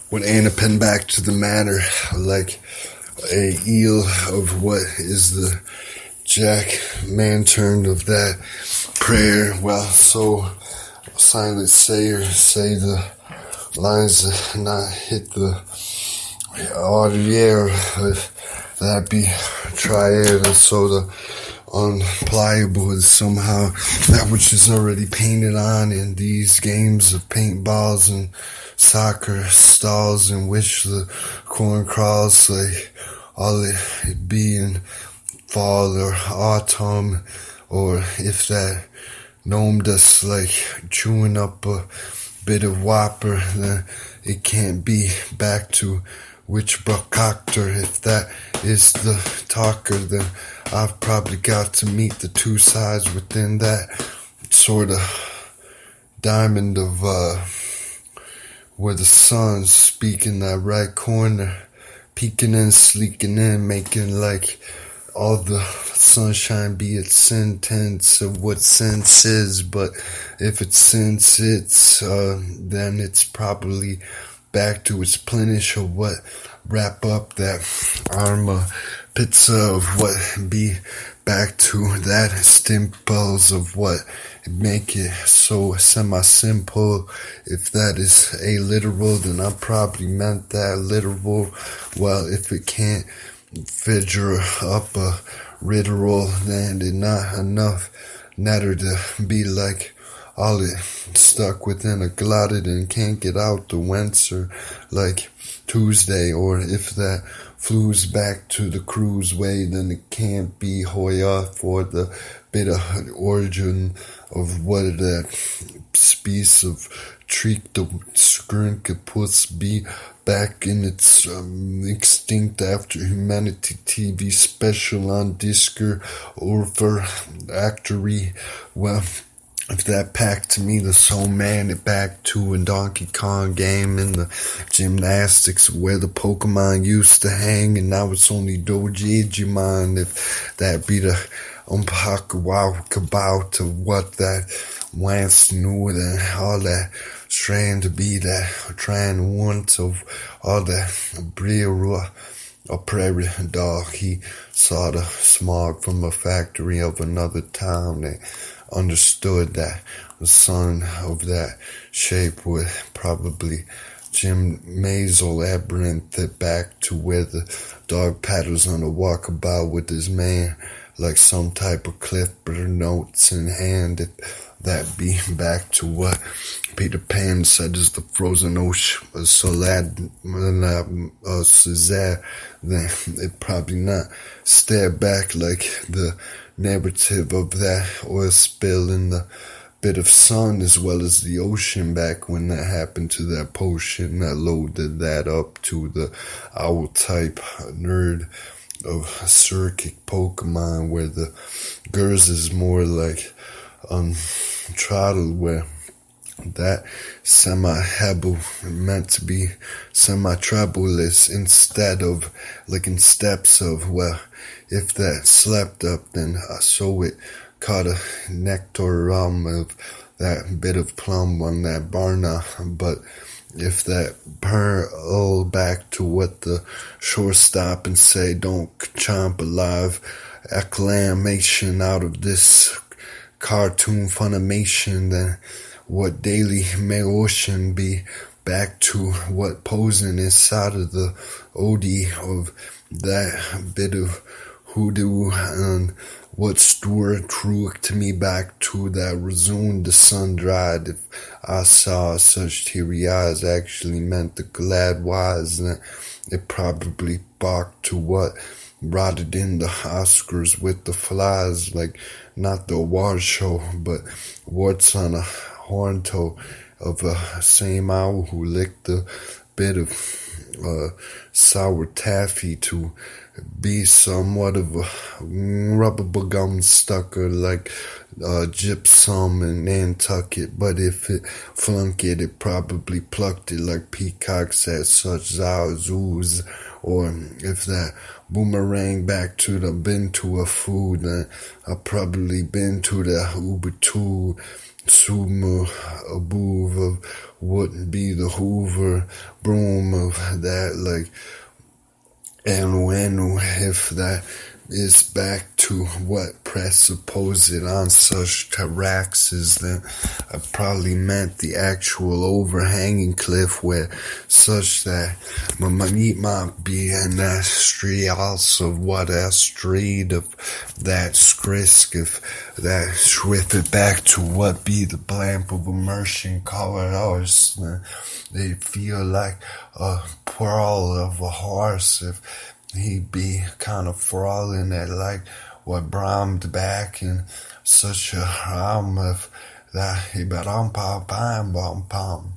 When Anna penned back to the matter, like a eel of what is the Jack Mantern of that prayer, well, so silent sayer say the lines that not hit the audier, if that be triad, and so the unpliable is somehow that which is already painted on in these games of paintballs and soccer stalls in which the corn crawls like all it be in fall or autumn, or if that gnome dust like chewing up a bit of whopper, then it can't be back to witchbuckoctor. If that is the talker, then I've probably got to meet the two sides within that sort of diamond of where the sun's speaking that right corner, peeking in, sleeking in, making like all the sunshine be its sentence of what sense is. But if it's sense it's, then it's probably back to its plenish of what wrap up that arma pizza of what be back to that stimples of what make it so semi-simple. If that is a literal, then I probably meant that literal. Well, if it can't figure up a literal, then it not enough netter to be like all it stuck within a glotted and can't get out the Wenser like Tuesday. Or if that flews back to the cruise way, then it can't be Hoya for the bit of origin of what that piece of treat the skrink puts be back in its extinct after humanity TV special on Discord or for actory. Well, if that packed to me the soul man it back to a Donkey Kong game in the gymnastics where the Pokemon used to hang, and now it's only Dojimon. If that be the about to what that once knew, then all that trying to be that trying want of all that brewer a prairie dog. He saw the smog from a factory of another town and understood that the son of that shape would probably Jim Maisel labyrinth it back to where the dog paddles on a walkabout with his man like some type of Clipper notes in hand. If that be back to what Peter Pan said is the frozen ocean Cesare, then it probably not stare back like the narrative of that oil spill in the bit of sun as well as the ocean back when that happened to that potion that loaded that up to the owl type nerd of circuit Pokemon, where the girls is more like throttled, where that semi-hebel meant to be semi-treble is instead of like in steps of, well, if that slept up, then so it caught a nectar of that bit of plum on that barna. But if that pearl back to what the shortstop and say don't chomp alive acclamation out of this cartoon Funimation, then what Daily Ocean be back to what posing inside of the OD of that bit of hoodoo, and what Stuart drew to me back to that resumed the sun dried. If I saw such teary eyes actually meant the glad wise, then it probably barked to what rotted in the Oscars with the flies, like not the award show, but warts on a horn toe of a same owl who licked a bit of sour taffy to be somewhat of a rubber gum stucker like gypsum and Nantucket. But if it flunk it, it probably plucked it like peacocks at such zoos. Or if that boomerang back to the been to a food, then I probably been to the Uber too Sumo above of wouldn't be the Hoover broom of that, like, and when if that is back to what presuppose it on such taxes, then I probably meant the actual overhanging cliff where such that my money might be in that street also what a street of that skrisk if that swift it back to what be the blamp of immersion colors. They feel like a pearl of a horse if he be kind of falling at like what brammed back in such a realm of that he but pom pom pom pom.